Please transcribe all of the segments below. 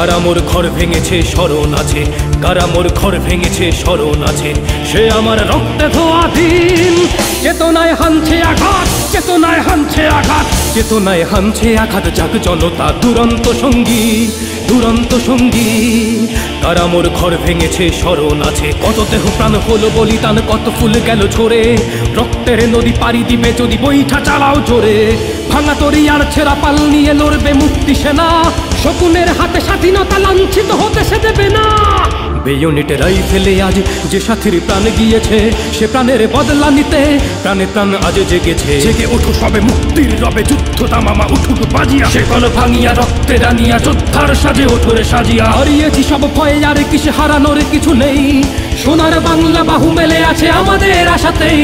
কারা মোর ঘর ভেঙেছে স্মরণ আছে, কারা মোর ঘর ভেঙেছে স্মরণ আছে। সে আমার রক্তে ধোয়া দিন, চেতনায় হানছে আঘাত, চেতনায় হানছে আঘাত, চেতনায় হানছে আঘাত। জাগ জনতা দুরন্ত সঙ্গী, দুরন্ত সঙ্গী। কারা মোর ঘর ভেঙেছে স্মরণ আছে, কত দেহ প্রাণ হলো বলিদান, কত ফুল গেল ঝরে। রক্তের নদী পাড়ি দিবে যদি বৈঠা চালাও জোরে। ভাঙা তরি আর ছেঁড়া পাল নিয়ে লড়বে মুক্তি সেনা, শকুনের হাতে স্বাধীনতা লাঞ্ছিত হতে সে দেবে না। বেয়োনেটে রাইফেলে আজ যে সাথীর প্রাণ গিয়েছে, সে প্রাণের বদলা নিতে প্রাণে প্রাণ আজ জেগেছে। জেগে ওঠো সবে মুক্তির রবে, যুদ্ধ তামামা উঠুক বাজিয়া। সে কল ভাঙিয়া রক্তে রানিয়া যোদ্ধার সাজে ওঠরে সাজিয়া। হারিয়েছি সব ভয়ে আর কিসে হারানোর কিছু নেই, সোনার বাংলা বাহু মেলে আছে আমাদের আশাতেই।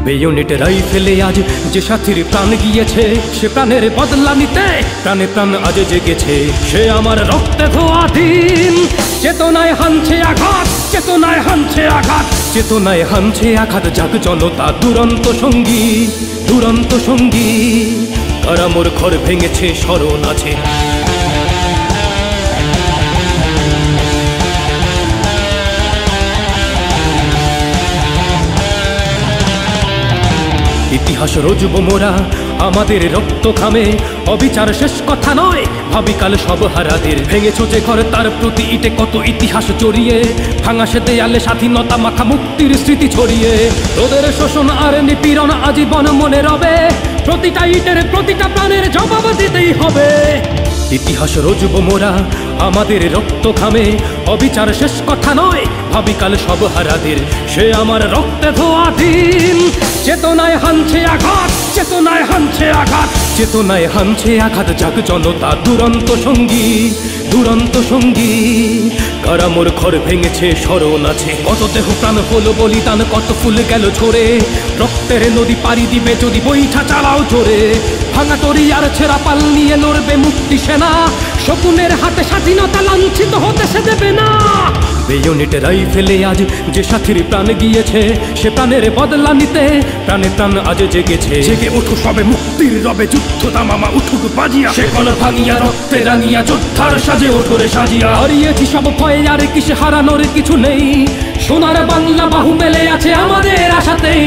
বেয়োনেটে রাইফেলে আজ যে সাথীর প্রাণ গিয়েছে, সে প্রাণের বদলা নিতে প্রাণে প্রাণ আজ জেগেছে। সে আমার রক্তে ধোয়া দিন, চেতনায় হানছে আঘাত, চেতনায় হানছে আঘাত, চেতনায় হানছে আঘাত। জাগ জনতা দুরন্ত সঙ্গী, দুরন্ত সঙ্গী। কারা মোর ঘর ভেঙেছে স্মরণ আছে। ইতিহাস রজব মোরা আমাদের রক্ত ঘামে, অবিচার শেষ কথা নয় ভাবি কাল সব হারাদের। ভেঙেছ যে ঘর তার প্রতি ইটে কত ইতিহাস জড়িয়ে, ভাঙা সে দেয়ালে স্বাধীনতা মাখা মুক্তির স্মৃতি ছড়িয়ে। তোদের শোষণ আর নিপীড়ন আজীবন মনে রবে, প্রতিটা ইটের প্রতিটা প্রাণের জবাব দিতেই হবে। ইতিহাস রজব মোরা আমাদের রক্ত ঘামে, অবিচার শেষ কথা নয় ভাবি কাল সব হারাদের। সে আমার রক্তে ধোয়া দিন, চেতনায় হানছে আঘাত, চেতনায় হানছে আঘাত, চেতনায় হানছে আঘাত। জাগ জনতা দুরন্ত সঙ্গী, দুরন্ত সঙ্গী। কারা মোর ঘর ভেঙেছে স্মরণ আছে, কত দেহ প্রাণ হলো বলিদান, কত ফুল গেল ঝরে। রক্তের নদী পাড়ি দিবে যদি বৈঠা চালাও জোরে। ভাঙা তরি আর ছেঁড়া পাল নিয়ে লড়বে মুক্তি সেনা, শকুনের হাতে স্বাধীনতা লাঞ্ছিত হতে সে দেবে না। বেয়োনেটে রাইফেলে আজ যে সাথীর প্রাণ গিয়েছে, সে প্রাণের বদলা নিতে প্রাণে প্রাণ আজ জেগেছে। জেগে ওঠো সবে মুক্তির রবে, যুদ্ধ তামামা উঠুক বাজিয়া। সে কল ভাঙিয়া রক্তে রানিয়া যোদ্ধার সাজে ওঠরে সাজিয়া। হারিয়েছি সব ভয়ে আর কিসে হারানোর কিছু নেই, সোনার বাংলা বাহু মেলে আছে আমাদের আশাতেই।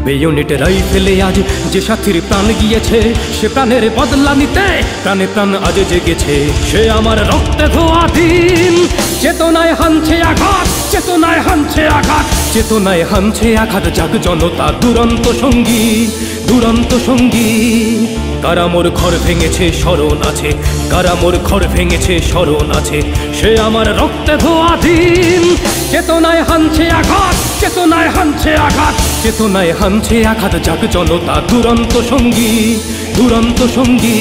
বেয়োনেটে রাইফেলে আজ যে সাথীর প্রাণ গিয়েছে, সে প্রাণের বদলা নিতে প্রাণে প্রাণ আজ জেগেছে। সে আমার রক্তে ধোয়া দিন, চেতনায় হানছে আঘাত, চেতনায় হানছে আঘাত, চেতনায় হানছে আঘাত। জাগ জনতা দুরন্ত সঙ্গী, দুরন্ত সঙ্গী। কারা মোর ঘর ভেঙেছে স্মরণ আছে, কারা মোর ঘর ভেঙেছে স্মরণ আছে। সে আমার রক্তে ধোয়া দিন, চেতনায় হানছে আঘাত, চেতনায় হানছে আঘাত, চেতনায় হানছে আঘাত। জাগ জনতা দুরন্ত সঙ্গী, দুরন্ত সঙ্গী।